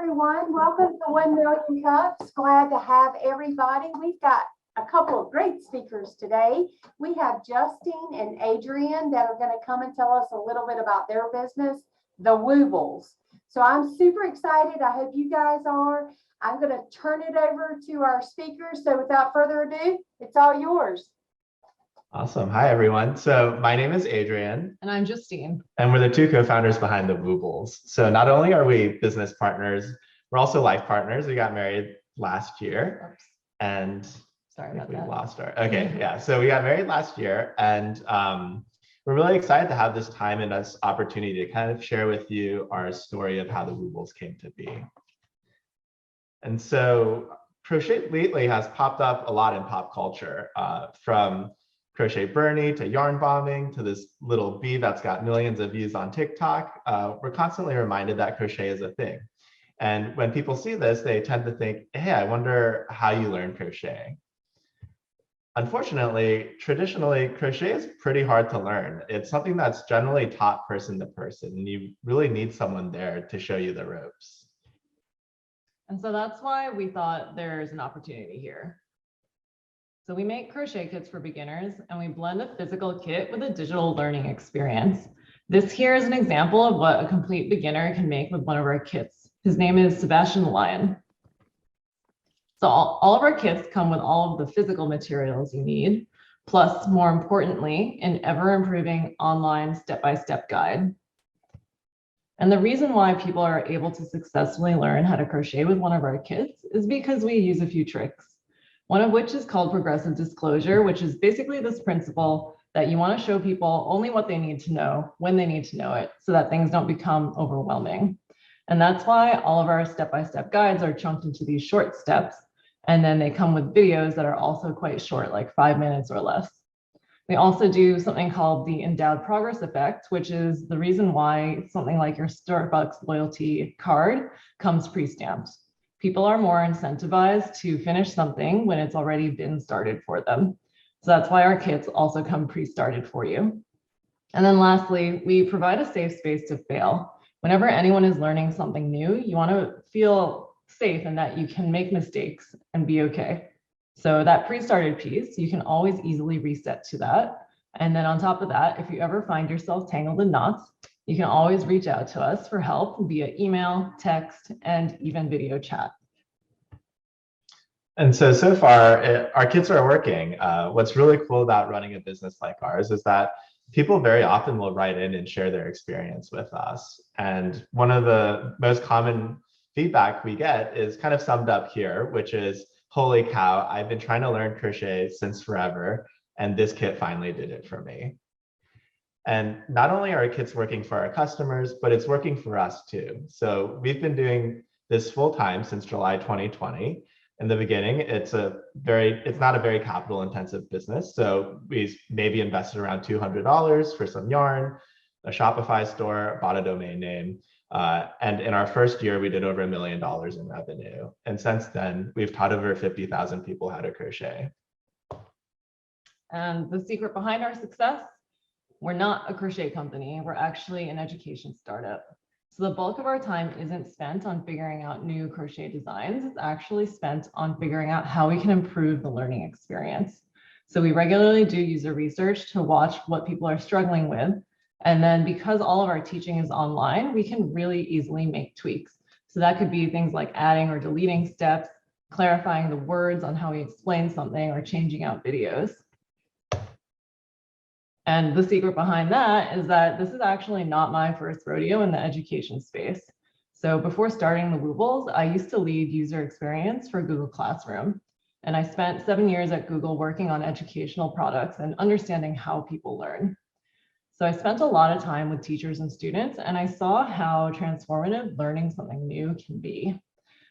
everyone. Welcome to 1 Million Cups. Glad to have everybody. We've got a couple of great speakers today. We have Justine and Adrian that are going to come and tell us a little bit about their business, the Woobles. So I'm super excited. I hope you guys are. I'm going to turn it over to our speakers. So without further ado, it's all yours. Awesome. Hi, everyone. So my name is Adrian. And I'm Justine. And we're the two co-founders behind the Woobles. So not only are we business partners, we're also life partners. We got married last year. Oops. And Sorry I think about we that. lost our, okay, yeah. So we got married last year, and we're really excited to have this time and this opportunity to kind of share with you our story of how the Woobles came to be. And so crochet lately has popped up a lot in pop culture, from Crochet Bernie to yarn bombing to this little bee that's got millions of views on TikTok. We're constantly reminded that crochet is a thing. And when people see this, they tend to think, hey, I wonder how you learn crochet. Unfortunately, traditionally, crochet is pretty hard to learn. It's something that's generally taught person to person, and you really need someone there to show you the ropes. And so that's why we thought there's an opportunity here. So we make crochet kits for beginners, and we blend a physical kit with a digital learning experience. This here is an example of what a complete beginner can make with one of our kits. His name is Sebastian the Lion. So all of our kits come with all of the physical materials you need, plus, more importantly, an ever-improving online step-by-step guide. And the reason why people are able to successfully learn how to crochet with one of our kits is because we use a few tricks. One of which is called progressive disclosure, which is basically this principle that you want to show people only what they need to know when they need to know it, so that things don't become overwhelming. And that's why all of our step-by-step guides are chunked into these short steps, and then they come with videos that are also quite short, like 5 minutes or less. We also do something called the endowed progress effect, which is the reason why something like your Starbucks loyalty card comes pre-stamped. People are more incentivized to finish something when it's already been started for them. So that's why our kits also come pre-started for you. And then lastly, we provide a safe space to fail. Whenever anyone is learning something new, you want to feel safe and that you can make mistakes and be okay. So that pre-started piece, you can always easily reset to that. And then on top of that, if you ever find yourself tangled in knots, you can always reach out to us for help via email, text, and even video chat. And so far, our kits are working. What's really cool about running a business like ours is that people very often will write in and share their experience with us. And one of the most common feedback we get is kind of summed up here, which is, holy cow, I've been trying to learn crochet since forever, and this kit finally did it for me. And not only are our kits working for our customers, but it's working for us too. So we've been doing this full time since July 2020. In the beginning, it's not a very capital intensive business. So we maybe invested around $200 for some yarn, a Shopify store, bought a domain name. And in our first year, we did over $1 million in revenue. And since then, we've taught over 50,000 people how to crochet. And the secret behind our success? We're not a crochet company. We're actually an education startup. So the bulk of our time isn't spent on figuring out new crochet designs. It's actually spent on figuring out how we can improve the learning experience. So we regularly do user research to watch what people are struggling with. And then because all of our teaching is online, we can really easily make tweaks. So that could be things like adding or deleting steps, clarifying the words on how we explain something, or changing out videos. And the secret behind that is that this is actually not my first rodeo in the education space. So before starting the Woobles, I used to lead user experience for Google Classroom. And I spent 7 years at Google working on educational products and understanding how people learn. So I spent a lot of time with teachers and students, and I saw how transformative learning something new can be.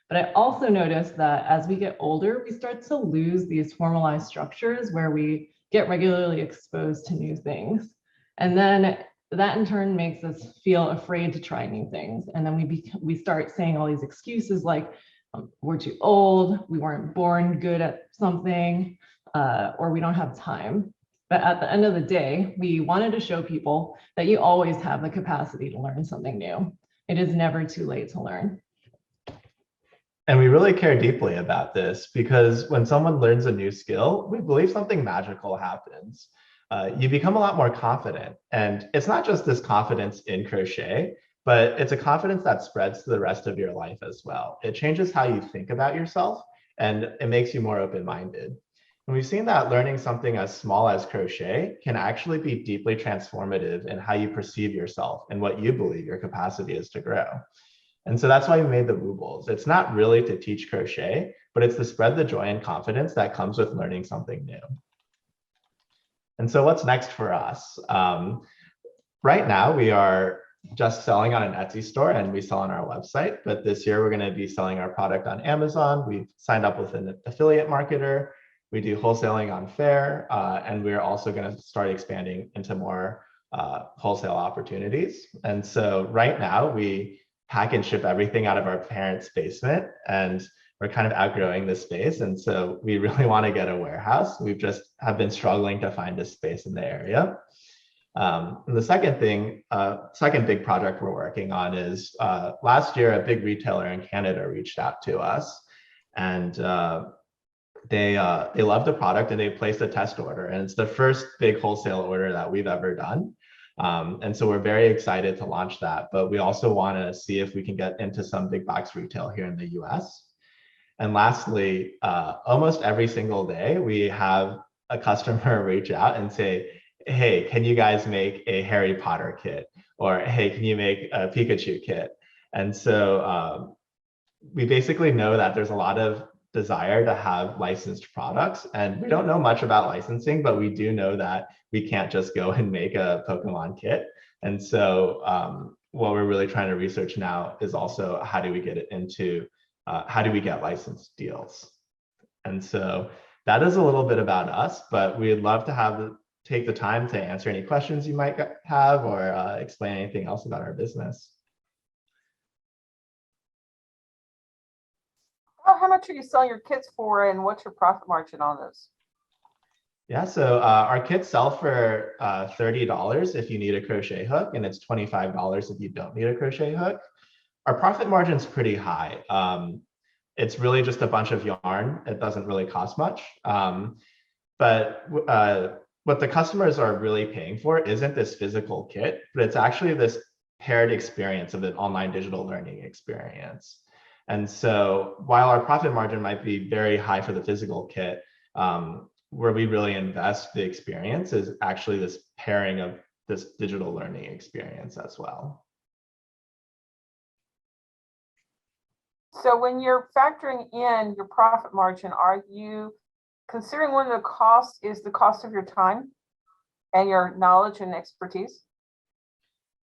But I also noticed that as we get older, we start to lose these formalized structures where we get regularly exposed to new things. And then that in turn makes us feel afraid to try new things. And then we start saying all these excuses like, we're too old, we weren't born good at something, or we don't have time. But at the end of the day, we wanted to show people that you always have the capacity to learn something new. It is never too late to learn. And we really care deeply about this because when someone learns a new skill, we believe something magical happens. You become a lot more confident. And it's not just this confidence in crochet, but it's a confidence that spreads to the rest of your life as well. It changes how you think about yourself and it makes you more open-minded. And we've seen that learning something as small as crochet can actually be deeply transformative in how you perceive yourself and what you believe your capacity is to grow. And so that's why we made the Woobles. It's not really to teach crochet, but it's to spread the joy and confidence that comes with learning something new. And so what's next for us? Right now, we are just selling on an Etsy store and we sell on our website. But this year, we're going to be selling our product on Amazon. We've signed up with an affiliate marketer. We do wholesaling on Faire. And we're also going to start expanding into more wholesale opportunities. And so right now, we pack and ship everything out of our parents' basement, and we're kind of outgrowing this space. And so we really want to get a warehouse. We've just have been struggling to find a space in the area. And the second thing, second big project we're working on is last year, a big retailer in Canada reached out to us, and they loved the product and they placed a test order. And it's the first big wholesale order that we've ever done. And so we're very excited to launch that, but we also want to see if we can get into some big box retail here in the US. And lastly, almost every single day, we have a customer reach out and say, hey, can you guys make a Harry Potter kit? Or hey, can you make a Pikachu kit? And so we basically know that there's a lot of desire to have licensed products, and we don't know much about licensing, but we do know that we can't just go and make a Pokemon kit. And so what we're really trying to research now is also how do we get it into, how do we get licensed deals? And so that is a little bit about us, but we'd love to take the time to answer any questions you might have or explain anything else about our business. How much are you selling your kits for, and what's your profit margin on those? Yeah, so our kits sell for $30 if you need a crochet hook, and it's $25 if you don't need a crochet hook. Our profit margin's pretty high. It's really just a bunch of yarn. It doesn't really cost much. But what the customers are really paying for isn't this physical kit, but it's actually this paired experience of an online digital learning experience. And so while our profit margin might be very high for the physical kit, where we really invest the experience is actually this pairing of this digital learning experience as well. So when you're factoring in your profit margin, are you considering one of the costs is the cost of your time and your knowledge and expertise?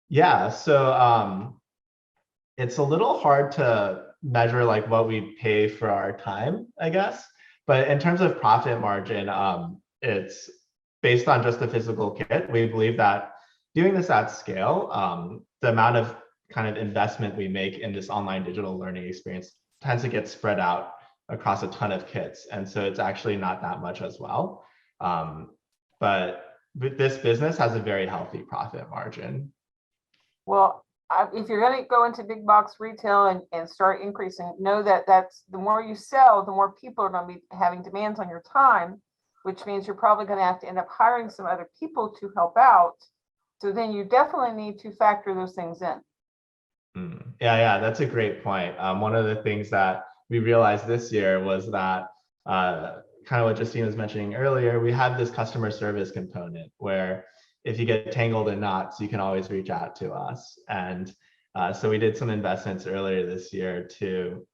Yeah, so it's a little hard to measure like what we pay for our time, I guess. But in terms of profit margin, it's based on just the physical kit. We believe that doing this at scale, the amount of kind of investment we make in this online digital learning experience tends to get spread out across a ton of kits. And so it's actually not that much as well. But this business has a very healthy profit margin. Well, if you're going to go into big box retail and start increasing, know that that's the more you sell, the more people are going to be having demands on your time, which means you're probably going to have to end up hiring some other people to help out. So then you definitely need to factor those things in. Yeah, that's a great point. One of the things that we realized this year was that kind of what Justine was mentioning earlier, we have this customer service component where if you get tangled in knots, you can always reach out to us. And so we did some investments earlier this year to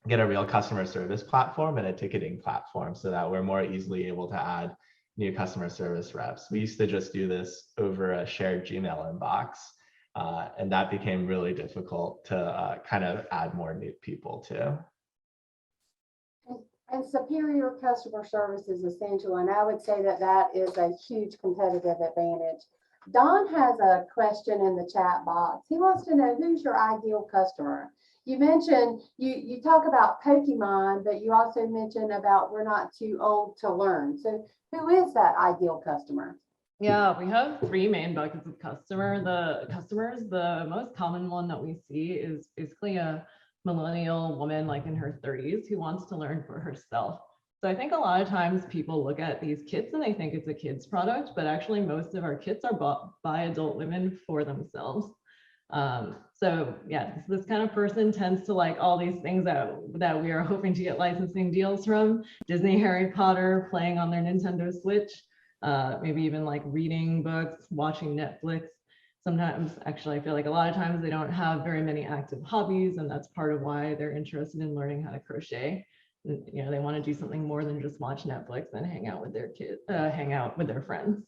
get a real customer service platform and a ticketing platform so that we're more easily able to add new customer service reps. We used to just do this over a shared Gmail inbox, and that became really difficult to kind of add more new people to. And superior customer service is essential, and I would say that that is a huge competitive advantage. Don has a question in the chat box. He wants to know, who's your ideal customer? You mentioned, you talk about Pokemon, but you also mentioned about we're not too old to learn. So who is that ideal customer? Yeah, we have three main buckets of customers. The most common one that we see is basically a millennial woman like in her 30s who wants to learn for herself. So I think a lot of times people look at these kits and they think it's a kid's product, but actually most of our kits are bought by adult women for themselves. So yeah, this kind of person tends to like all these things that we are hoping to get licensing deals from: Disney, Harry Potter, playing on their Nintendo Switch, maybe even like reading books, watching Netflix. Sometimes, actually, I feel like a lot of times they don't have very many active hobbies, and that's part of why they're interested in learning how to crochet. You know, they want to do something more than just watch Netflix and hang out with their kids, hang out with their friends.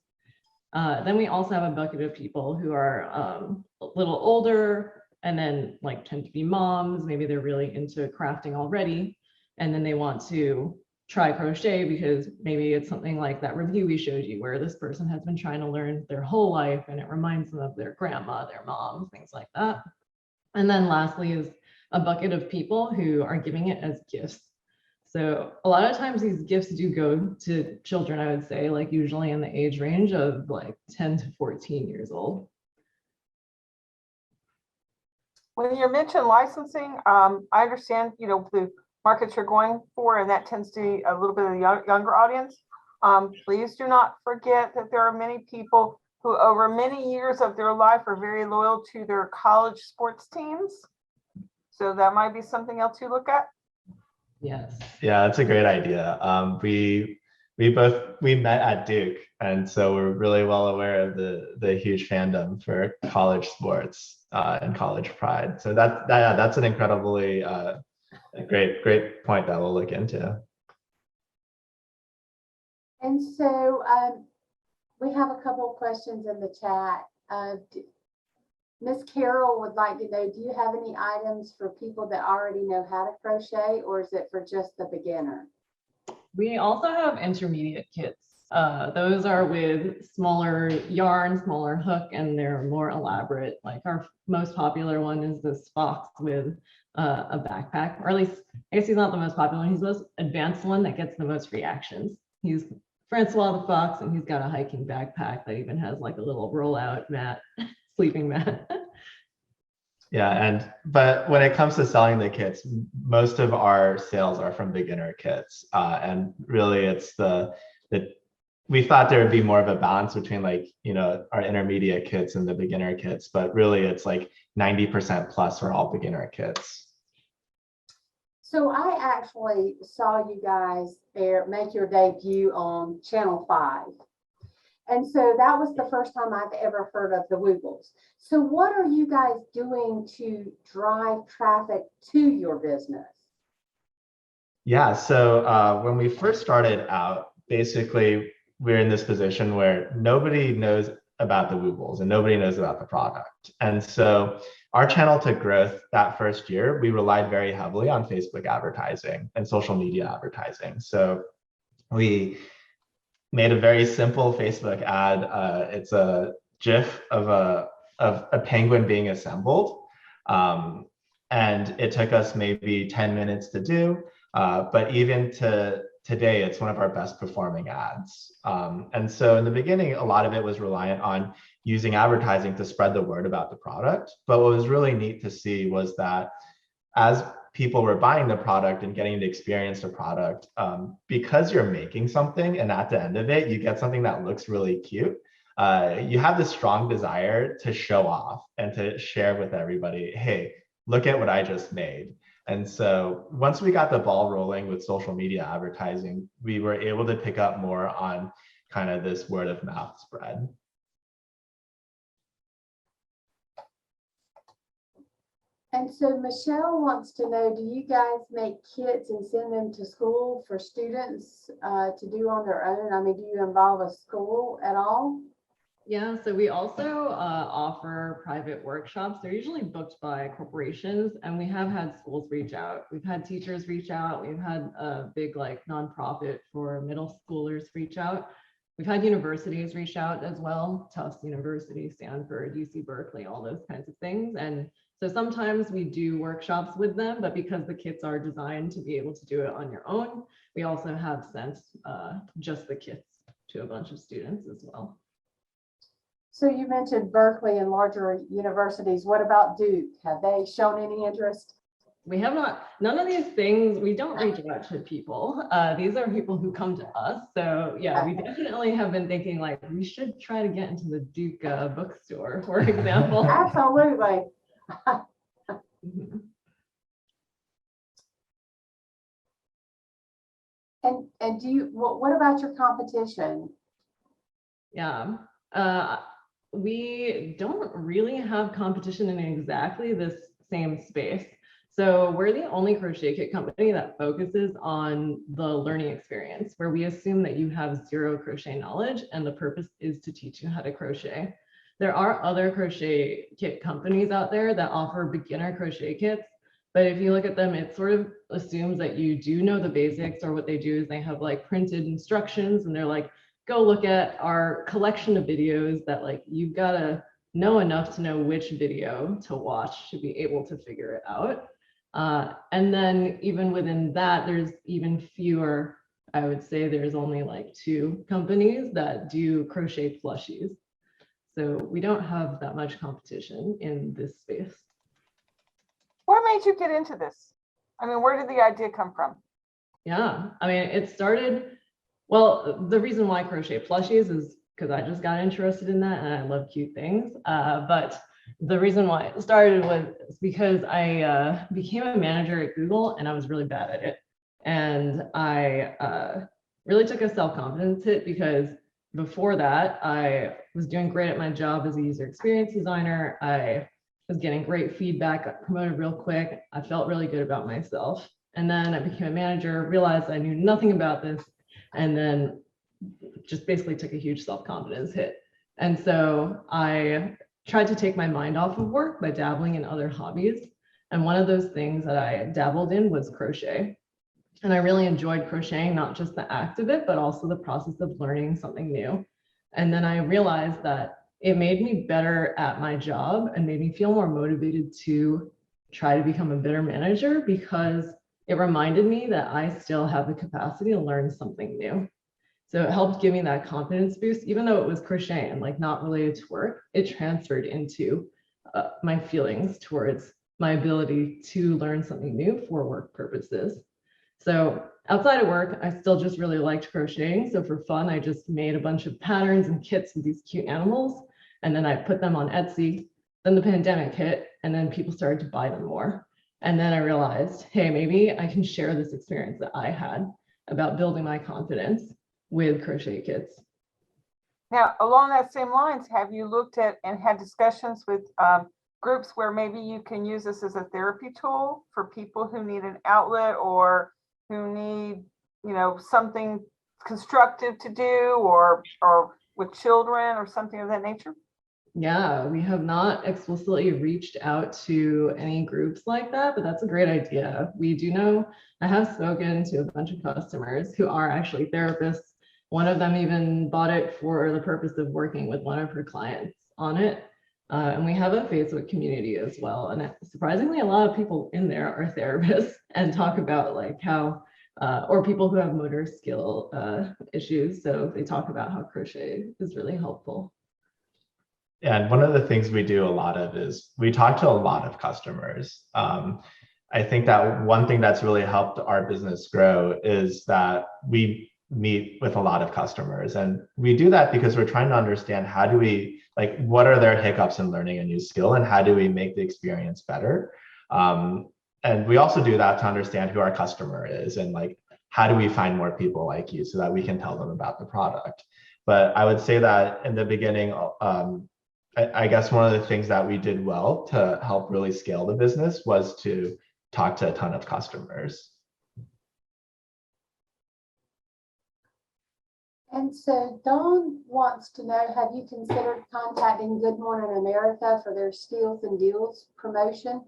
Then we also have a bucket of people who are a little older and then like tend to be moms. Maybe they're really into crafting already, and then they want to try crochet because maybe it's something like that review we showed you where this person has been trying to learn their whole life and it reminds them of their grandma, their mom, things like that. And then lastly is a bucket of people who are giving it as gifts. So a lot of times these gifts do go to children, I would say, like usually in the age range of like 10 to 14 years old. When you mention licensing, I understand, you know, the markets you're going for, and that tends to be a little bit of the younger audience. Please do not forget that there are many people who over many years of their life are very loyal to their college sports teams. So that might be something else you look at. Yes. Yeah, that's a great idea. We met at Duke, and so we're really well aware of the huge fandom for college sports and college pride. So that's an incredibly a great point that we'll look into. And so we have a couple of questions in the chat. Miss Carol would like to know, do you have any items for people that already know how to crochet, or is it for just the beginner? We also have intermediate kits. Those are with smaller yarn, smaller hook, and they're more elaborate. Like our most popular one is this fox with a backpack, or at least I guess he's not the most popular one. He's the most advanced one that gets the most reactions. He's Francois the Fox, and he's got a hiking backpack that even has like a little rollout mat, sleeping mat. Yeah, but when it comes to selling the kits, most of our sales are from beginner kits, and really it's we thought there would be more of a balance between like, you know, our intermediate kits and the beginner kits, but really it's like 90% plus are all beginner kits. So I actually saw you guys there make your debut on Channel 5. And so that was the first time I've ever heard of the Woobles. So what are you guys doing to drive traffic to your business? Yeah, so when we first started out, basically we're in this position where nobody knows about the Woobles and nobody knows about the product. And so our channel to growth that first year, we relied very heavily on Facebook advertising and social media advertising. So we made a very simple Facebook ad. It's a GIF of a penguin being assembled. And it took us maybe 10 minutes to do, but even to today, it's one of our best performing ads. And so in the beginning, a lot of it was reliant on using advertising to spread the word about the product. But what was really neat to see was that as people were buying the product and getting to experience the product, because you're making something and at the end of it, you get something that looks really cute, you have this strong desire to show off and to share with everybody, hey, look at what I just made. And so once we got the ball rolling with social media advertising, we were able to pick up more on kind of this word of mouth spread. And so Michelle wants to know, do you guys make kits and send them to school for students to do on their own? I mean, do you involve a school at all? Yeah, so we also offer private workshops. They're usually booked by corporations, and we have had schools reach out. We've had teachers reach out. We've had a big like nonprofit for middle schoolers reach out. We've had universities reach out as well, Tufts University, Stanford, UC Berkeley, all those kinds of things. And so sometimes we do workshops with them, but because the kits are designed to be able to do it on your own, we also have sent just the kits to a bunch of students as well. So you mentioned Berkeley and larger universities. What about Duke? Have they shown any interest? We have not, none of these things, we don't reach out to people. These are people who come to us. So yeah, we definitely have been thinking like, we should try to get into the Duke bookstore, for example. Absolutely. Mhm. And do you, what about your competition? Yeah, we don't really have competition in exactly this same space. So we're the only crochet kit company that focuses on the learning experience, where we assume that you have zero crochet knowledge and the purpose is to teach you how to crochet. There are other crochet kit companies out there that offer beginner crochet kits, but if you look at them, it sort of assumes that you do know the basics, or what they do is they have like printed instructions and they're like, go look at our collection of videos that like you've got to know enough to know which video to watch to be able to figure it out. And then even within that, there's even fewer. I would say there's only like 2 companies that do crochet plushies. So we don't have that much competition in this space. What made you get into this? I mean, where did the idea come from? Yeah, I mean, it started, well, the reason why crochet plushies is because I just got interested in that and I love cute things. But the reason why it started was because I became a manager at Google and I was really bad at it. And I really took a self-confidence hit, because before that, I was doing great at my job as a user experience designer. I was getting great feedback, got promoted real quick. I felt really good about myself. And then I became a manager, realized I knew nothing about this, and then just basically took a huge self-confidence hit. And so I tried to take my mind off of work by dabbling in other hobbies. And one of those things that I dabbled in was crochet. And I really enjoyed crocheting, not just the act of it, but also the process of learning something new. And then I realized that it made me better at my job and made me feel more motivated to try to become a better manager, because it reminded me that I still have the capacity to learn something new. So it helped give me that confidence boost, even though it was crochet and like not related to work. It transferred into my feelings towards my ability to learn something new for work purposes. So outside of work, I still just really liked crocheting. So for fun, I just made a bunch of patterns and kits with these cute animals, and then I put them on Etsy. Then the pandemic hit, and then people started to buy them more. And then I realized, hey, maybe I can share this experience that I had about building my confidence with crochet kits. Now, along that same lines, have you looked at and had discussions with groups where maybe you can use this as a therapy tool for people who need an outlet, or who need, you know, something constructive to do, or with children or something of that nature? Yeah, we have not explicitly reached out to any groups like that, but that's a great idea. We do know, I have spoken to a bunch of customers who are actually therapists. One of them even bought it for the purpose of working with one of her clients on it. And we have a Facebook community as well. And surprisingly, a lot of people in there are therapists and talk about like how, or people who have motor skill issues. So they talk about how crochet is really helpful. And one of the things we do a lot of is we talk to a lot of customers. I think that one thing that's really helped our business grow is that we meet with a lot of customers. And we do that because we're trying to understand, how do we, like, what are their hiccups in learning a new skill, and how do we make the experience better? And we also do that to understand who our customer is, and like, how do we find more people like you so that we can tell them about the product. But I would say that in the beginning, I guess one of the things that we did well to help really scale the business was to talk to a ton of customers. And so Dawn wants to know, have you considered contacting Good Morning America for their Steals and Deals promotion?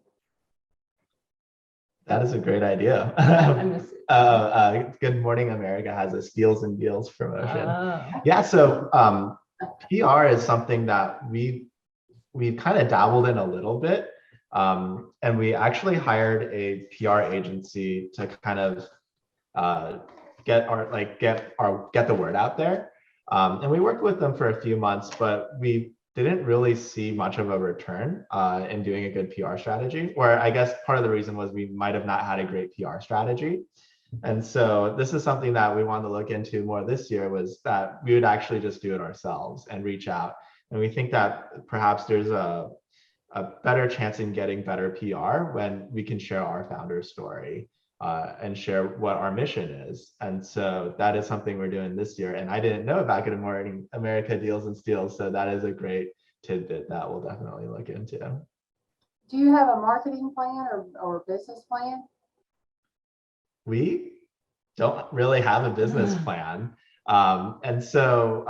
That is a great idea. I miss it. Good Morning America has a Steals and Deals promotion. Oh. Yeah, so PR is something that we kind of dabbled in a little bit, and we actually hired a PR agency to kind of get the word out there. And we worked with them for a few months, but we didn't really see much of a return in doing a good PR strategy, or I guess part of the reason was we might have not had a great PR strategy. And so this is something that we wanted to look into more this year, was that we would actually just do it ourselves and reach out. And we think that perhaps there's a better chance in getting better PR when we can share our founder story and share what our mission is. And so that is something we're doing this year. And I didn't know about Good Morning America Deals and Steals. So that is a great tidbit that we'll definitely look into. Do you have a marketing plan or business plan? We don't really have a business plan. And so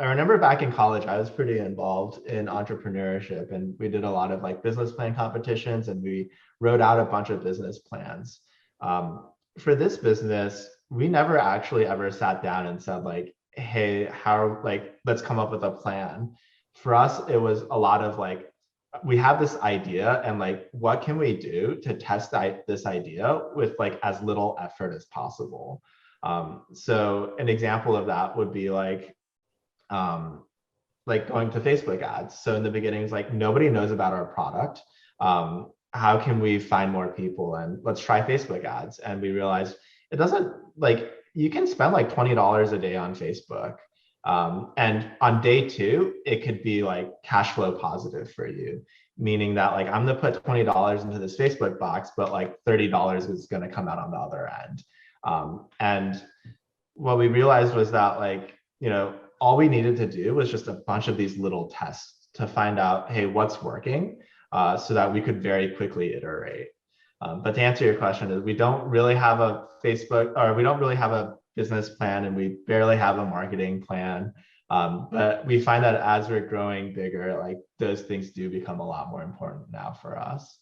I remember back in college, I was pretty involved in entrepreneurship, and we did a lot of like business plan competitions, and we wrote out a bunch of business plans. For this business, we never actually ever sat down and said like, hey, let's come up with a plan. For us, it was a lot of like, we have this idea and like, what can we do to test this idea with like as little effort as possible? So an example of that would be like going to Facebook ads. So in the beginning, it's like, nobody knows about our product. How can we find more people? And let's try Facebook ads. And we realized it doesn't, like, you can spend like $20 a day on Facebook. And on day 2, it could be like cash flow positive for you, meaning that like, I'm gonna put $20 into this Facebook box, but like $30 is gonna come out on the other end. And what we realized was that like, all we needed to do was just a bunch of these little tests to find out, hey, what's working, so that we could very quickly iterate. But to answer your question, is we don't really have a business plan, and we barely have a marketing plan. But we find that as we're growing bigger, like those things do become a lot more important now for us.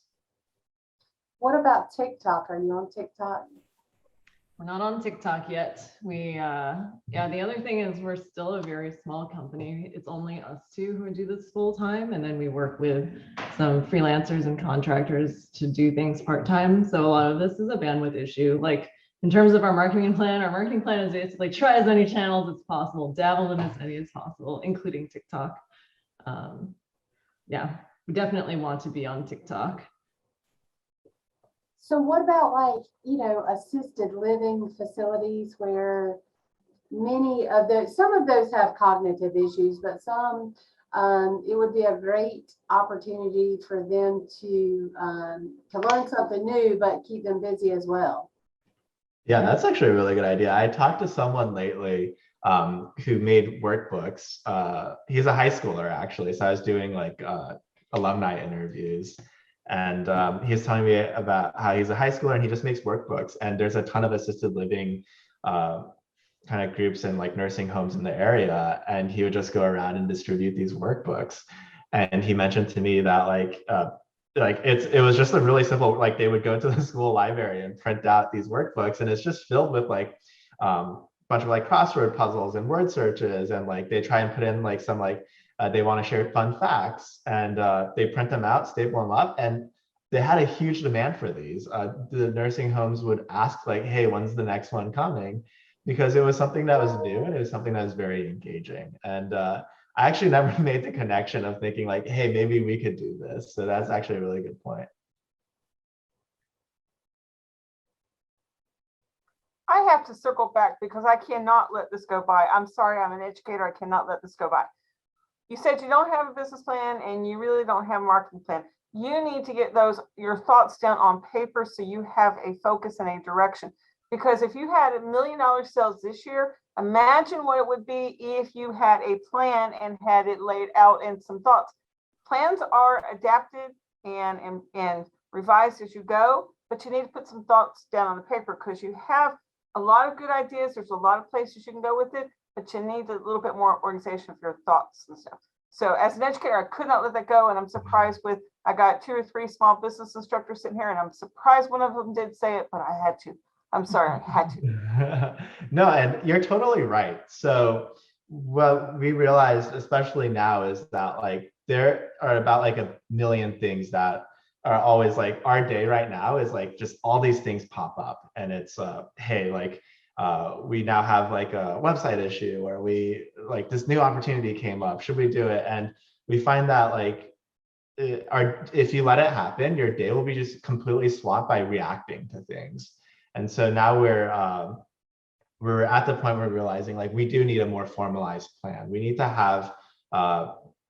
What about TikTok? Are you on TikTok? We're not on TikTok yet. The other thing is we're still a very small company. It's only us two who do this full time. And then we work with some freelancers and contractors to do things part-time. So a lot of this is a bandwidth issue. Like in terms of our marketing plan is basically try as many channels as possible, dabble in as many as possible, including TikTok. We definitely want to be on TikTok. So what about like, assisted living facilities where some of those have cognitive issues, but some, it would be a great opportunity for them to learn something new, but keep them busy as well. Yeah, that's actually a really good idea. I talked to someone lately who made workbooks. He's a high schooler actually. So I was doing like alumni interviews. And he's telling me about how he's a high schooler and he just makes workbooks. And there's a ton of assisted living kind of groups and like nursing homes in the area. And he would just go around and distribute these workbooks. And he mentioned to me that it was just a really simple, like they would go to the school library and print out these workbooks. And it's just filled with like a bunch of like crossword puzzles and word searches. And like they try and put in like some like, they want to share fun facts, and they print them out, staple them up, and they had a huge demand for these. The nursing homes would ask like, hey, when's the next one coming? Because it was something that was new and it was something that was very engaging. And I actually never made the connection of thinking like, hey, maybe we could do this. So that's actually a really good point. I have to circle back because I cannot let this go by. I'm sorry, I'm an educator. I cannot let this go by. You said you don't have a business plan and you really don't have a marketing plan. You need to get your thoughts down on paper so you have a focus and a direction. Because if you had $1 million sales this year, imagine what it would be if you had a plan and had it laid out in some thoughts. Plans are adapted and revised as you go, but you need to put some thoughts down on the paper because you have a lot of good ideas. There's a lot of places you can go with it, but you need a little bit more organization of your thoughts and stuff. So as an educator, I could not let that go. And I'm surprised I got 2 or 3 small business instructors sitting here and I'm surprised one of them did say it, but I had to. I'm sorry, I had to. No, and you're totally right. So what we realized, especially now, is that like there are about like 1 million things that are always like our day right now is like just all these things pop up and it's hey, like we now have like a website issue, or we like this new opportunity came up. Should we do it? And we find that like if you let it happen, your day will be just completely swamped by reacting to things. And so now we're at the point where we're realizing like we do need a more formalized plan. We need to have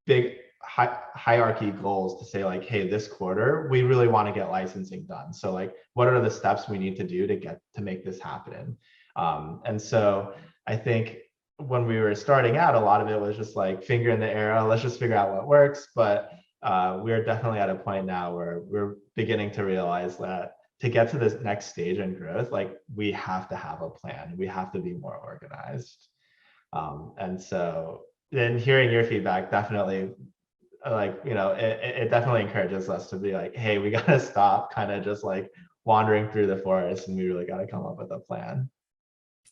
big hierarchy goals to say like, hey, this quarter we really want to get licensing done. So like, what are the steps we need to do to make this happen? And so I think when we were starting out, a lot of it was just like finger in the air, oh, let's just figure out what works. But we're definitely at a point now where we're beginning to realize that to get to this next stage in growth, like we have to have a plan. We have to be more organized. And so then hearing your feedback definitely, like, you know, it definitely encourages us to be like, hey, we got to stop kind of just like wandering through the forest, and we really got to come up with a plan.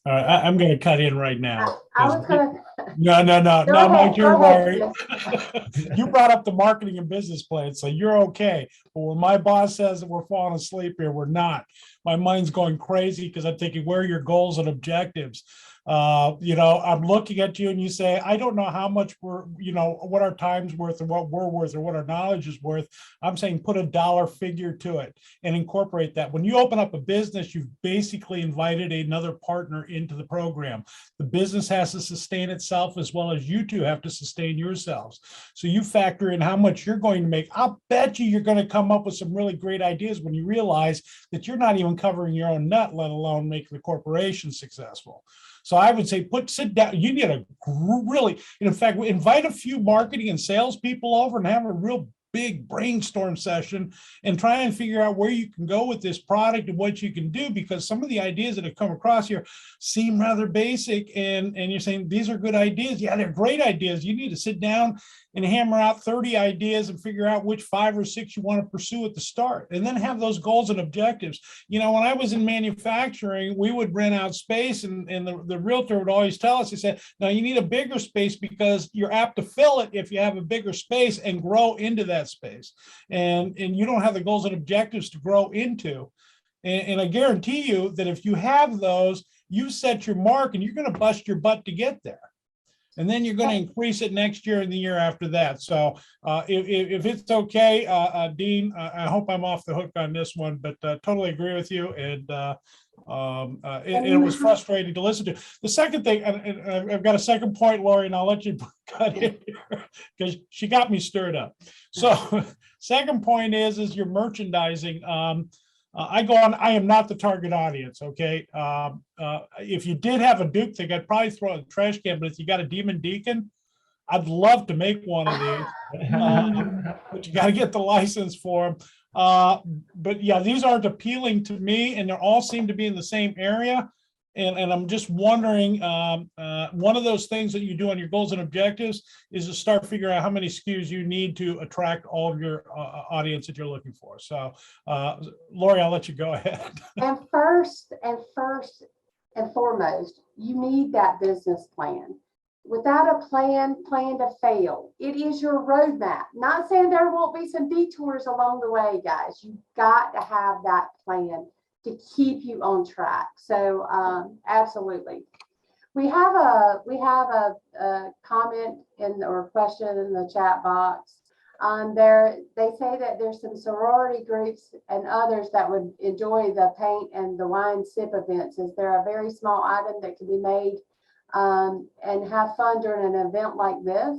All right, I'm going to cut in right now. I was gonna. No, Go Mike, ahead, you're go ahead, right. You brought up the marketing and business plan, so you're okay. But when my boss says that we're falling asleep here, we're not. My mind's going crazy because I'm thinking, where are your goals and objectives? You know, I'm looking at you and you say, I don't know how much we're, you know, what our time's worth or what we're worth or what our knowledge is worth. I'm saying put a dollar figure to it and incorporate that. When you open up a business, you've basically invited another partner into the program. The business has to sustain itself as well as you two have to sustain yourselves. So you factor in how much you're going to make. I'll bet you're going to come up with some really great ideas when you realize that you're not even covering your own nut, let alone making the corporation successful. So I would say sit down. You need a really, in fact, invite a few marketing and sales people over and have a real big brainstorm session and try and figure out where you can go with this product and what you can do, because some of the ideas that have come across here seem rather basic, and you're saying these are good ideas. Yeah, they're great ideas. You need to sit down and hammer out 30 ideas and figure out which 5 or 6 you want to pursue at the start, and then have those goals and objectives. You know, when I was in manufacturing, we would rent out space, and the realtor would always tell us, he said, now you need a bigger space because you're apt to fill it if you have a bigger space and grow into that space. And you don't have the goals and objectives to grow into. And I guarantee you that if you have those, you set your mark and you're going to bust your butt to get there. And then you're going to increase it next year and the year after that. So if it's okay, Dean, I hope I'm off the hook on this one, but totally agree with you. And it was frustrating to listen to. The second thing, and I've got a second point, Lori, and I'll let you cut in here because she got me stirred up. So second point is your merchandising. I go on, I am not the target audience, okay? If you did have a Duke thing, I'd probably throw it in the trash can, but if you got a Demon Deacon, I'd love to make one of these, but you got to get the license for them. But yeah, these aren't appealing to me, and they all seem to be in the same area. And I'm just wondering, one of those things that you do on your goals and objectives is to start figuring out how many SKUs you need to attract all of your audience that you're looking for. So, Lori, I'll let you go ahead. And first and foremost, you need that business plan. Without a plan to fail. It is your roadmap. Not saying there won't be some detours along the way, guys. You've got to have that plan to keep you on track. So absolutely. We have a comment or question in the chat box. They say that there's some sorority groups and others that would enjoy the paint and the wine sip events. Is there a very small item that can be made and have fun during an event like this?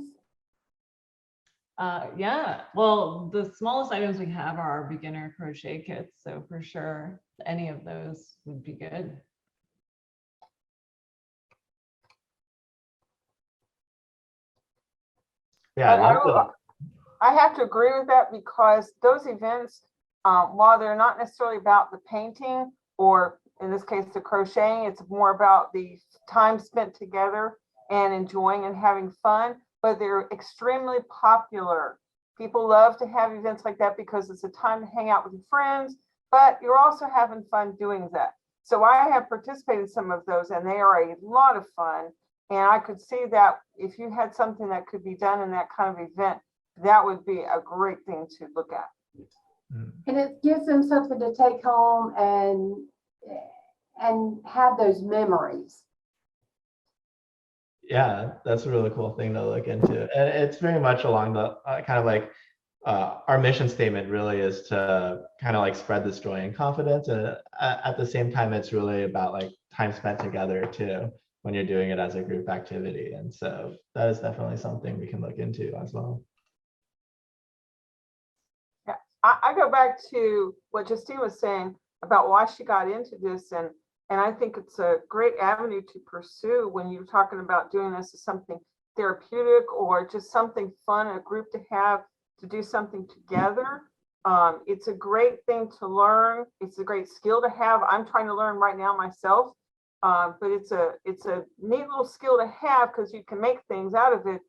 Yeah, well, the smallest items we have are our beginner crochet kits. So for sure, any of those would be good. Yeah, I have to agree with that, because those events, while they're not necessarily about the painting or in this case, the crocheting, it's more about the time spent together and enjoying and having fun, but they're extremely popular. People love to have events like that because it's a time to hang out with your friends, but you're also having fun doing that. So I have participated in some of those, and they are a lot of fun. And I could see that if you had something that could be done in that kind of event, that would be a great thing to look at. And it gives them something to take home and have those memories. Yeah, that's a really cool thing to look into. And it's very much along the kind of like our mission statement really is to kind of like spread this joy and confidence. And at the same time, it's really about like time spent together too, when you're doing it as a group activity. And so that is definitely something we can look into as well. Yeah, I go back to what Justine was saying about why she got into this, and I think it's a great avenue to pursue when you're talking about doing this as something therapeutic or just something fun, a group to have to do something together. It's a great thing to learn. It's a great skill to have. I'm trying to learn right now myself, but it's a neat little skill to have because you can make things out of it,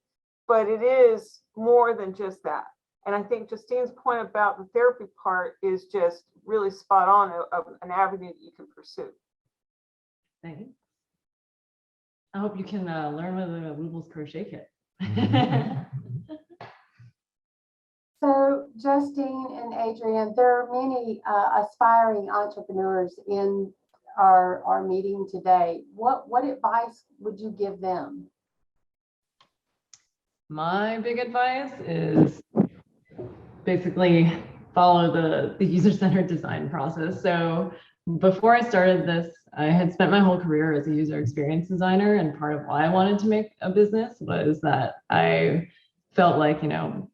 but it is more than just that. And I think Justine's point about the therapy part is just really spot on of an avenue that you can pursue. Thanks. I hope you can learn with a Woobles crochet kit. So Justine and Adrian, there are many aspiring entrepreneurs in our meeting today. What advice would you give them? My big advice is basically follow the user-centered design process. So before I started this, I had spent my whole career as a user experience designer, and part of why I wanted to make a business was that I felt like, you know,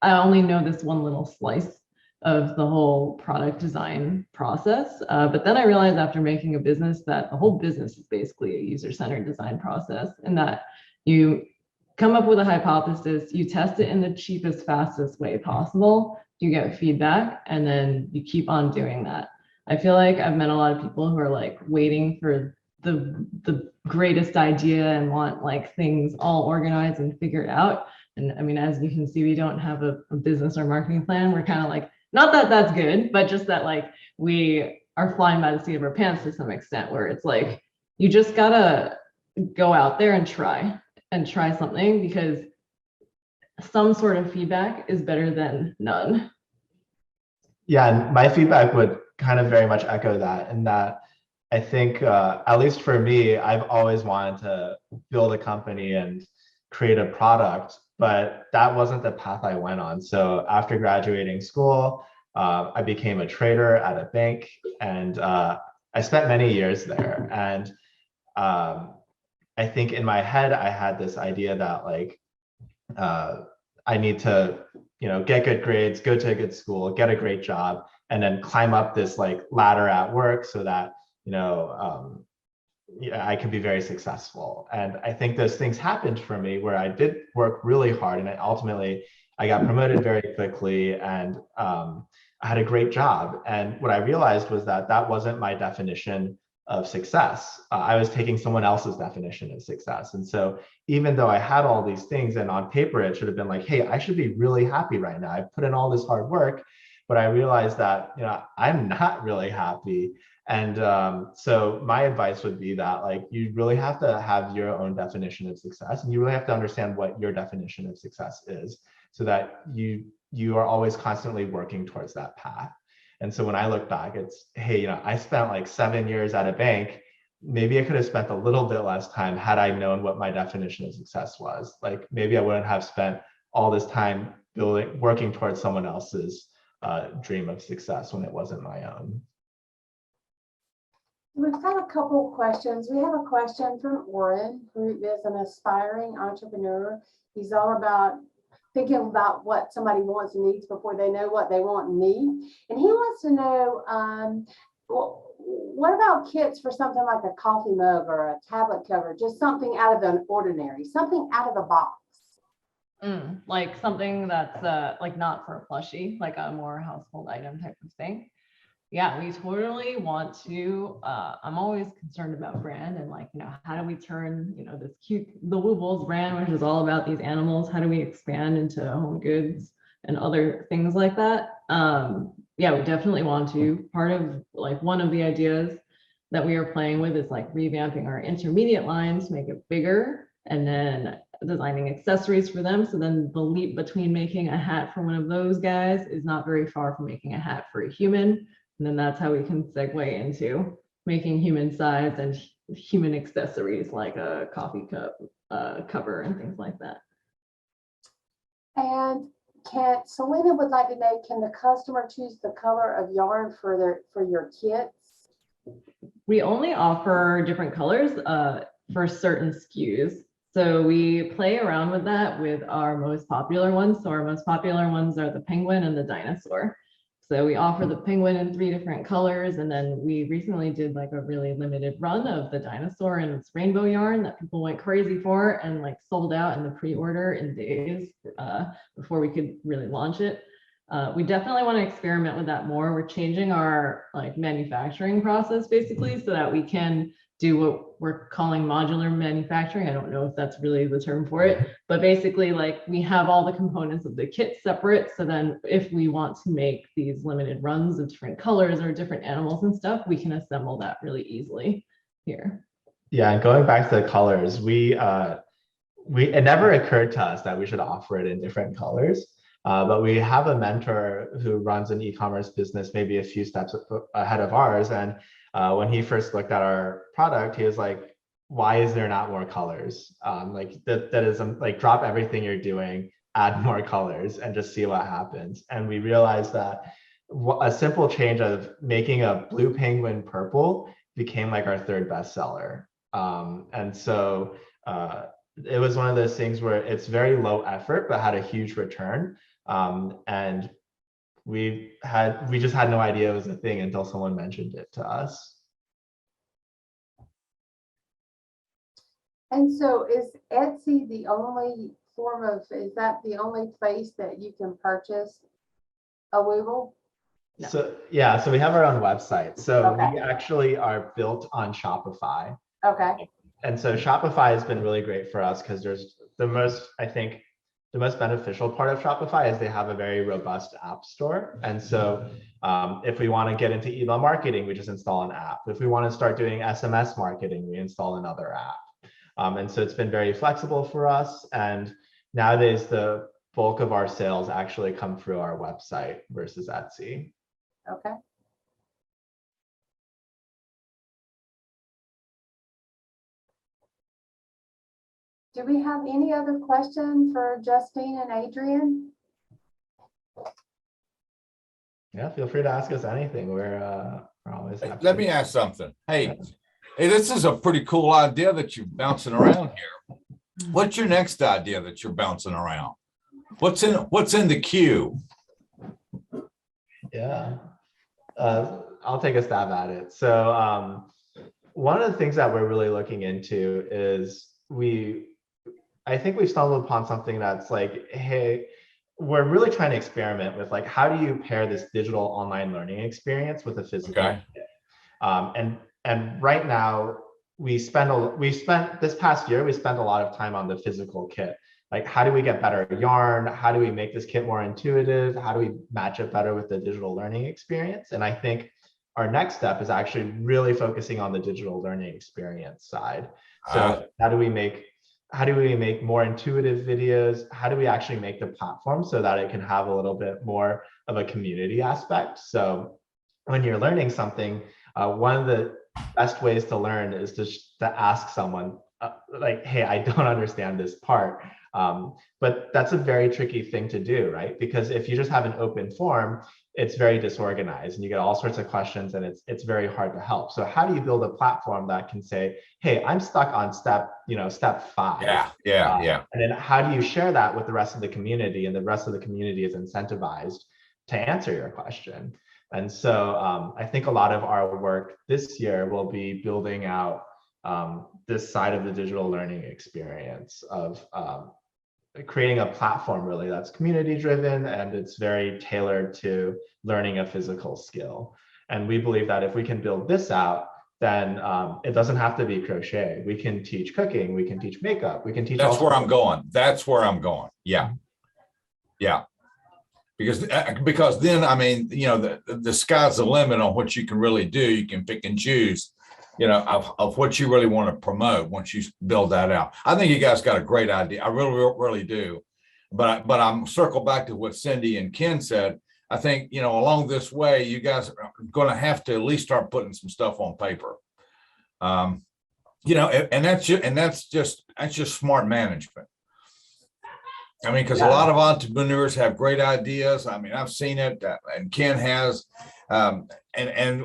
I only know this one little slice of the whole product design process. But then I realized after making a business that the whole business is basically a user-centered design process, and that you come up with a hypothesis, you test it in the cheapest, fastest way possible, you get feedback, and then you keep on doing that. I feel like I've met a lot of people who are like waiting for the greatest idea and want like things all organized and figured out. And I mean, as you can see, we don't have a business or marketing plan. We're kind of like, not that that's good, but just that like we are flying by the seat of our pants to some extent, where it's like, you just gotta go out there and try something, because some sort of feedback is better than none. Yeah, and my feedback would kind of very much echo that, in that I think, at least for me, I've always wanted to build a company and create a product, but that wasn't the path I went on. So after graduating school, I became a trader at a bank, and I spent many years there. And I think in my head, I had this idea that like, I need to, you know, get good grades, go to a good school, get a great job, and then climb up this like ladder at work so that, you know, yeah, I could be very successful. And I think those things happened for me where I did work really hard, and ultimately I got promoted very quickly, and I had a great job. And what I realized was that that wasn't my definition of success. I was taking someone else's definition of success. And so even though I had all these things, and on paper it should have been like, hey, I should be really happy right now, I put in all this hard work, but I realized that, you know, I'm not really happy. And so my advice would be that like, you really have to have your own definition of success, and you really have to understand what your definition of success is, so that you are always constantly working towards that path. And so when I look back, it's, hey, you know, I spent like 7 years at a bank. Maybe I could have spent a little bit less time had I known what my definition of success was. Like maybe I wouldn't have spent all this time working towards someone else's dream of success when it wasn't my own. We've got a couple of questions. We have a question from Warren, who is an aspiring entrepreneur. He's all about thinking about what somebody wants and needs before they know what they want and need. And he wants to know, well, what about kits for something like a coffee mug or a tablet cover, just something out of the ordinary, something out of the box? Like something that's like not for a plushie, like a more household item type of thing. Yeah, we totally want to. I'm always concerned about brand, and like, you know, how do we turn, you know, this cute, the Woobles brand, which is all about these animals, how do we expand into home goods and other things like that? Yeah, we definitely want to. Part of like one of the ideas that we are playing with is like revamping our intermediate line to make it bigger, and then designing accessories for them. So then the leap between making a hat for one of those guys is not very far from making a hat for a human. And then that's how we can segue into making human size and human accessories like a coffee cup cover and things like that. And Selena would like to know, can the customer choose the color of yarn for your kits? We only offer different colors for certain SKUs. So we play around with that with our most popular ones. So our most popular ones are the penguin and the dinosaur. So we offer the penguin in 3 different colors. And then we recently did like a really limited run of the dinosaur and its rainbow yarn that people went crazy for and like sold out in the pre-order in days before we could really launch it. We definitely want to experiment with that more. We're changing our like manufacturing process basically so that we can do what we're calling modular manufacturing. I don't know if that's really the term for it, but basically like we have all the components of the kit separate. So then if we want to make these limited runs of different colors or different animals and stuff, we can assemble that really easily here. Yeah, and going back to the colors, it never occurred to us that we should offer it in different colors. But we have a mentor who runs an e-commerce business maybe a few steps ahead of ours. And when he first looked at our product, he was like, why is there not more colors? Like that is like drop everything you're doing, add more colors and just see what happens. And we realized that a simple change of making a blue penguin purple became like our 3rd bestseller. And so it was one of those things where it's very low effort, but had a huge return. And we just had no idea it was a thing until someone mentioned it to us. And so is Etsy the only is that the only place that you can purchase a Wooble? No. So yeah, so we have our own website. So Okay. we actually are built on Shopify. Okay. And so Shopify has been really great for us because there's the most beneficial part of Shopify is they have a very robust app store. And so if we want to get into email marketing, we just install an app. If we want to start doing SMS marketing, we install another app. And so it's been very flexible for us. And nowadays, the bulk of our sales actually come through our website versus Etsy. Okay. Do we have any other questions for Justine and Adrian? Yeah, feel free to ask us anything. We're always happy. Let me ask something. Hey, this is a pretty cool idea that you're bouncing around here. What's your next idea that you're bouncing around? What's in the queue? Yeah, I'll take a stab at it. So one of the things that we're really looking into is I think we've stumbled upon something that's like, hey, we're really trying to experiment with like, how do you pair this digital online learning experience with a physical? Okay. And right now this past year, we spent a lot of time on the physical kit. Like, how do we get better yarn? How do we make this kit more intuitive? How do we match it better with the digital learning experience? And I think our next step is actually really focusing on the digital learning experience side. So how do we make more intuitive videos? How do we actually make the platform so that it can have a little bit more of a community aspect? So when you're learning something, one of the best ways to learn is to ask someone like, hey, I don't understand this part. But that's a very tricky thing to do, right? Because if you just have an open form, it's very disorganized and you get all sorts of questions and it's very hard to help. So how do you build a platform that can say, hey, I'm stuck on step 5. Yeah. And then how do you share that with the rest of the community, and the rest of the community is incentivized to answer your question? And so I think a lot of our work this year will be building out this side of the digital learning experience of creating a platform really that's community driven and it's very tailored to learning a physical skill. And we believe that if we can build this out, then it doesn't have to be crochet. We can teach cooking, we can teach makeup, we can teach. That's where I'm going. Yeah. Because then, I mean, the sky's the limit on what you can really do. You can pick and choose, of what you really want to promote once you build that out. I think you guys got a great idea. I really do. But I'm circle back to what Cindy and Ken said. I think, along this way, you guys are going to have to at least start putting some stuff on paper. And that's just smart management. I mean, because a lot of entrepreneurs have great ideas. I mean, I've seen it, and Ken has, and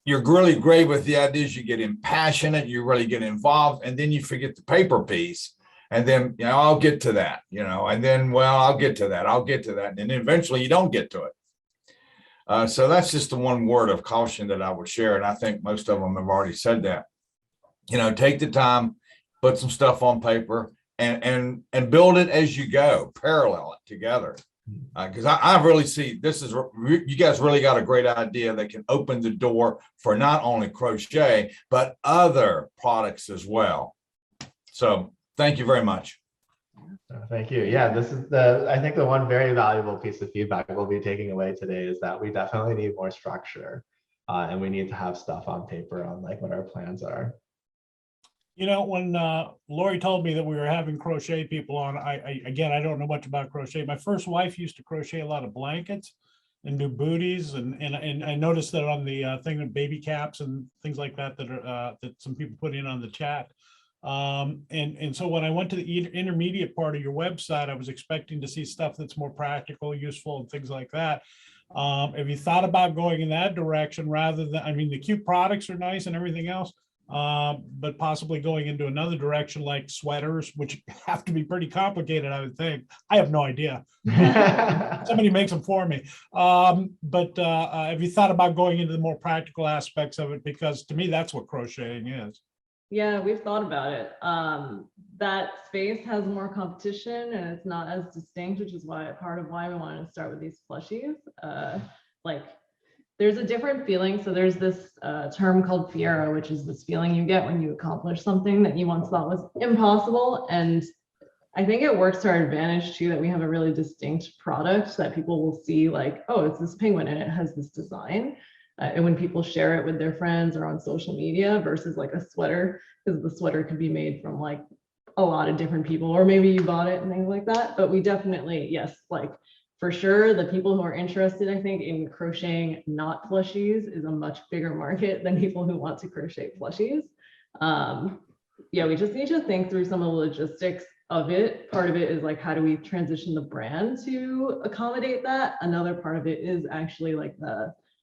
you're really great with the ideas. You get impassionate, you really get involved, and then you forget the paper piece. And then, I'll get to that, and then, I'll get to that. And then eventually you don't get to it. So that's just the one word of caution that I would share. And I think most of them have already said that. Take the time, put some stuff on paper, and build it as you go, parallel it together. Because I really see you guys really got a great idea that can open the door for not only crochet, but other products as well. So thank you very much. Thank you. Yeah, this is I think the one very valuable piece of feedback we'll be taking away today is that we definitely need more structure, and we need to have stuff on paper on like what our plans are. When Lori told me that we were having crochet people on, I don't know much about crochet. My first wife used to crochet a lot of blankets and do booties, and I noticed that on the thing of baby caps and things like that that some people put in on the chat. And so when I went to the intermediate part of your website, I was expecting to see stuff that's more practical, useful, and things like that. Have you thought about going in that direction rather than, I mean, the cute products are nice and everything else, but possibly going into another direction like sweaters, which have to be pretty complicated, I would think. I have no idea. Somebody makes them for me. But have you thought about going into the more practical aspects of it? Because to me, that's what crocheting is. Yeah, we've thought about it. That space has more competition and it's not as distinct, which is part of why we wanted to start with these plushies. Like there's a different feeling. So there's this term called fiero, which is this feeling you get when you accomplish something that you once thought was impossible. And I think it works to our advantage too, that we have a really distinct product that people will see like, oh, it's this penguin and it has this design. And when people share it with their friends or on social media versus like a sweater, because the sweater could be made from like a lot of different people, or maybe you bought it and things like that. But we definitely, yes, like for sure, the people who are interested, I think, in crocheting not plushies is a much bigger market than people who want to crochet plushies. Yeah, we just need to think through some of the logistics of it. Part of it is like, how do we transition the brand to accommodate that? Another part of it is actually like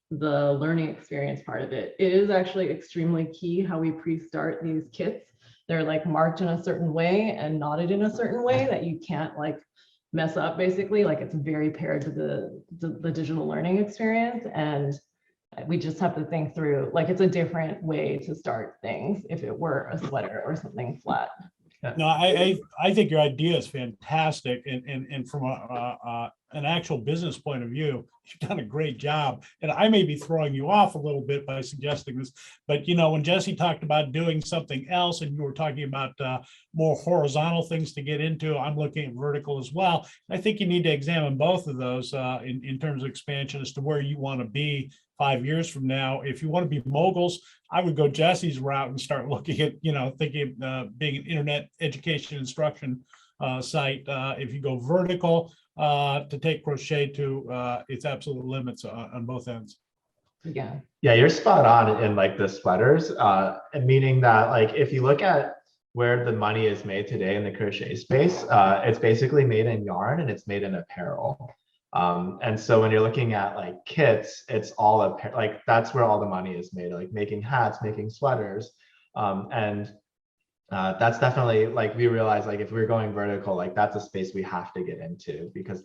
the learning experience part of it. It is actually extremely key how we pre-start these kits. They're like marked in a certain way and knotted in a certain way that you can't like mess up, basically. Like it's very paired to the digital learning experience. And we just have to think through, like it's a different way to start things if it were a sweater or something flat. No, I think your idea is fantastic, and from an actual business point of view, you've done a great job. And I may be throwing you off a little bit by suggesting this, but when Jesse talked about doing something else, and you were talking about more horizontal things to get into, I'm looking at vertical as well. I think you need to examine both of those in terms of expansion as to where you want to be 5 years from now. If you want to be moguls, I would go Jesse's route and start looking at, thinking of being an internet education instruction site. If you go vertical, to take crochet to its absolute limits on both ends. Yeah. Yeah, you're spot on in like the sweaters, meaning that like if you look at where the money is made today in the crochet space, it's basically made in yarn and it's made in apparel. And so when you're looking at like kits, it's all like that's where all the money is made, like making hats, making sweaters. That's definitely like we realize like if we're going vertical, like that's a space we have to get into because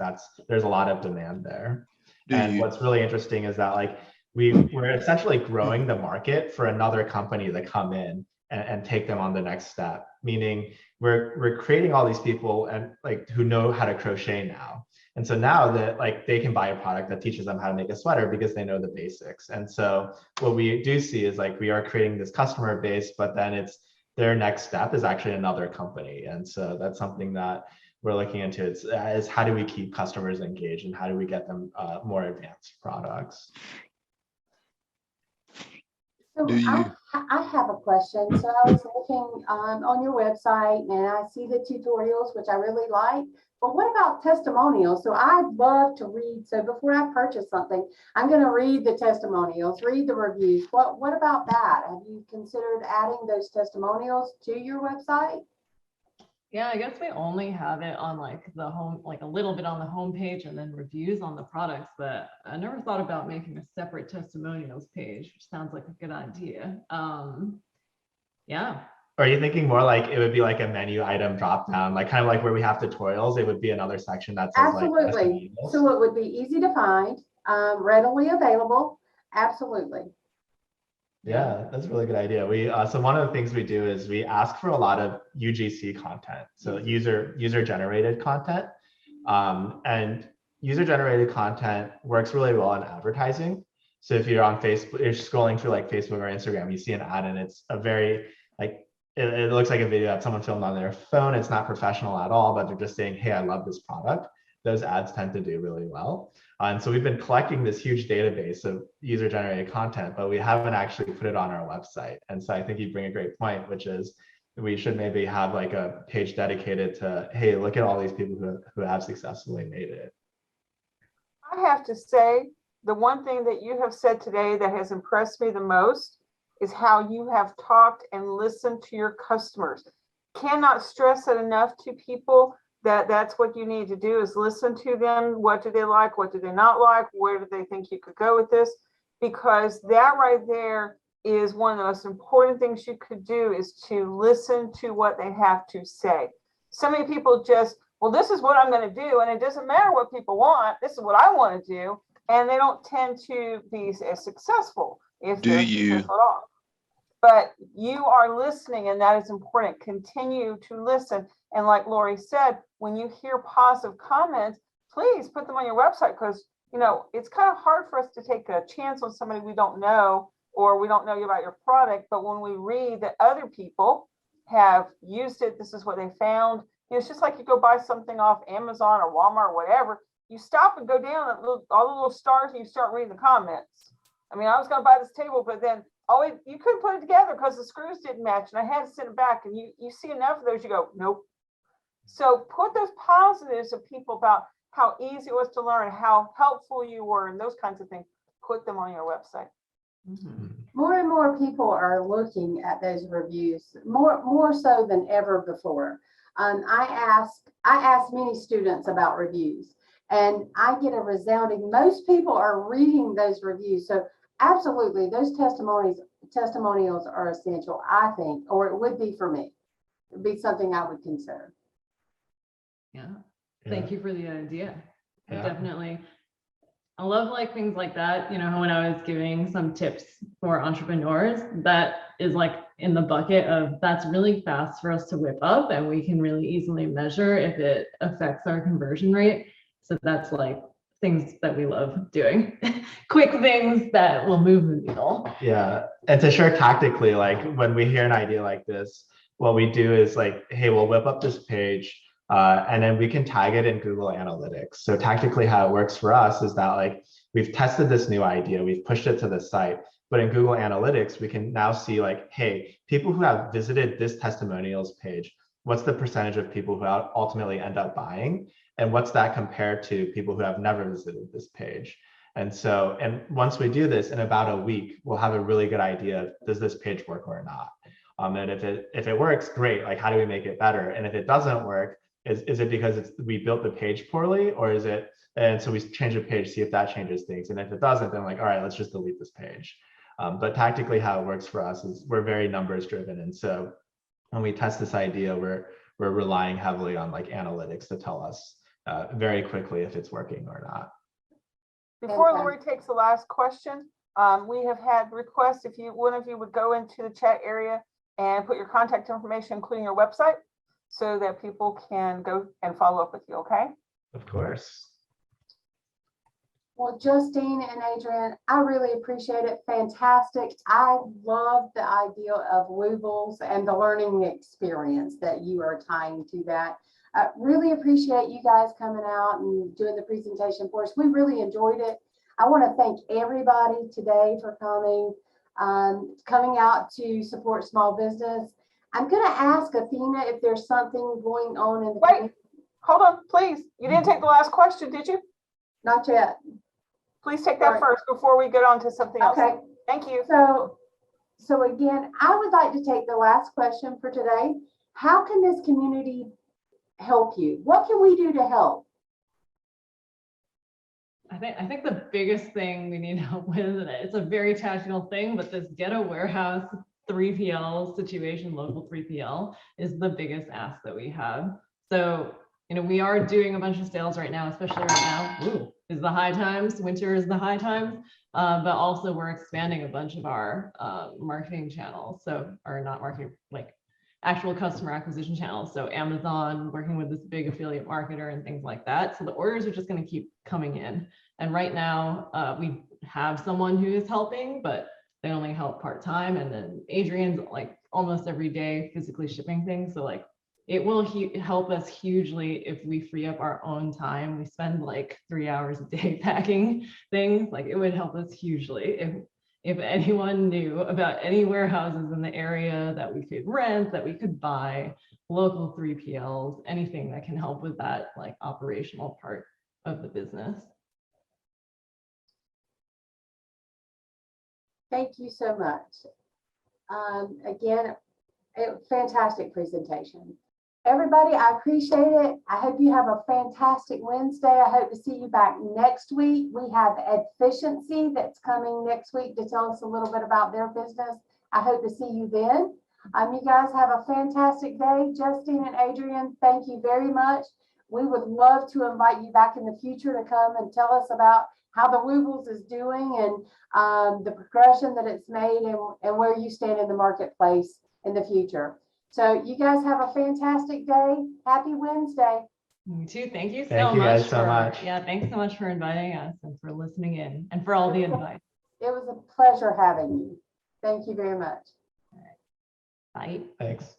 there's a lot of demand there. What's really interesting is that like we're essentially growing the market for another company to come in and take them on the next step, meaning we're creating all these people and like who know how to crochet now. And so now that like they can buy a product that teaches them how to make a sweater because they know the basics. And so what we do see is like we are creating this customer base, but then it's their next step is actually another company. And so that's something that we're looking into is how do we keep customers engaged and how do we get them more advanced products? So I have a question. So I was looking on your website and I see the tutorials, which I really like. Well, what about testimonials? So I love to read. So before I purchase something, I'm going to read the testimonials, read the reviews. What about that? Have you considered adding those testimonials to your website? Yeah, I guess we only have it on like the home, like a little bit on the homepage and then reviews on the products, but I never thought about making a separate testimonials page, which sounds like a good idea. Yeah. Or are you thinking more like it would be like a menu item drop down, like kind of like where we have tutorials, it would be another section that says like Absolutely. testimonials? So it would be easy to find, readily available. Absolutely. Yeah, that's a really good idea. So one of the things we do is we ask for a lot of UGC content, so user generated content, and user generated content works really well in advertising. So if you're on Facebook, you're scrolling through like Facebook or Instagram, you see an ad and it's a very like it looks like a video that someone filmed on their phone. It's not professional at all, but they're just saying, "Hey, I love this product." Those ads tend to do really well. And so we've been collecting this huge database of user generated content, but we haven't actually put it on our website. And so I think you bring a great point, which is we should maybe have like a page dedicated to, hey, look at all these people who have successfully made it. I have to say, the one thing that you have said today that has impressed me the most is how you have talked and listened to your customers. Cannot stress it enough to people that that's what you need to do is listen to them. What do they like? What do they not like? Where do they think you could go with this? Because that right there is one of the most important things you could do is to listen to what they have to say. So many people just, well, this is what I'm going to do. And it doesn't matter what people want. This is what I want to do. And they don't tend to be as successful if they're successful at all. But you are listening, and that is important. Continue to listen. And like Lori said, when you hear positive comments, please put them on your website because, you know, it's kind of hard for us to take a chance on somebody we don't know or we don't know about your product. But when we read that other people have used it, this is what they found. You know, it's just like you go buy something off Amazon or Walmart or whatever. You stop and go down at all the little stars and you start reading the comments. I mean, I was going to buy this table, but then you couldn't put it together because the screws didn't match and I had to send it back. And you see enough of those, you go, nope. So put those positives of people about how easy it was to learn, how helpful you were, and those kinds of things. Put them on your website. Mm-hmm. More and more people are looking at those reviews, more so than ever before. I ask many students about reviews, and I get a resounding. Most people are reading those reviews, so absolutely, those testimonials are essential, I think, or it would be for me. It would be something I would consider. Yeah. Thank you for the idea. Yeah. I love like things like that. You know, when I was giving some tips for entrepreneurs, that is like in the bucket of that's really fast for us to whip up and we can really easily measure if it affects our conversion rate. So that's like things that we love doing. Quick things that will move the needle. Yeah. And to share tactically, like when we hear an idea like this, what we do is like, hey, we'll whip up this page. And then we can tag it in Google Analytics. So tactically how it works for us is that like we've tested this new idea, we've pushed it to the site, but in Google Analytics, we can now see like, hey, people who have visited this testimonials page, what's the percentage of people who ultimately end up buying? And what's that compared to people who have never visited this page? And so, and once we do this in about a week, we'll have a really good idea of does this page work or not? And if it works, great, like how do we make it better? And if it doesn't work, is it because we built the page poorly, or is it, and so we change the page, see if that changes things. And if it doesn't, then like, all right, let's just delete this page. But tactically how it works for us is we're very numbers driven. And so when we test this idea, we're relying heavily on like analytics to tell us very quickly if it's working or not. Before Lori takes the last question, we have had requests if one of you would go into the chat area and put your contact information, including your website, so that people can go and follow up with you, okay? Of course. Well, Justine and Adrian, I really appreciate it. Fantastic. I love the idea of Woobles and the learning experience that you are tying to that. I really appreciate you guys coming out and doing the presentation for us. We really enjoyed it. I want to thank everybody today for coming out to support small business. I'm going to ask Athena if there's something going on in the Wait, hold on, please. You didn't take the last question, did you? Not yet. Please take that Sorry. first before we get on to something else. Okay. Thank you. So again, I would like to take the last question for today. How can this community help you? What can we do to help? I think the biggest thing we need help with, and it's a very tactical thing, but this get a warehouse 3PL situation, local 3PL, is the biggest ask that we have. So, you know, we are doing a bunch of sales right now, especially right now. Ooh, is the high times, winter is the high times, but also we're expanding a bunch of our marketing channels. So, or not marketing, like actual customer acquisition channels. So Amazon, working with this big affiliate marketer and things like that. So the orders are just going to keep coming in. And right now we have someone who is helping, but they only help part-time. And then Adrian's like almost every day physically shipping things. So like it will help us hugely if we free up our own time. We spend like 3 hours a day packing things. Like it would help us hugely if anyone knew about any warehouses in the area that we could rent, that we could buy, local 3PLs, anything that can help with that like operational part of the business. Thank you so much. Again, a fantastic presentation. Everybody, I appreciate it. I hope you have a fantastic Wednesday. I hope to see you back next week. We have Efficiency that's coming next week to tell us a little bit about their business. I hope to see you then. You guys have a fantastic day. Justine and Adrian, thank you very much. We would love to invite you back in the future to come and tell us about how the Woobles is doing and the progression that it's made and where you stand in the marketplace in the future. So you guys have a fantastic day. Happy Wednesday. You too. Thank you so Thank you much. guys so much. Yeah, thanks so much for inviting us and for listening in and for all the advice. It was a pleasure having you. Thank you very much. Bye. Thanks.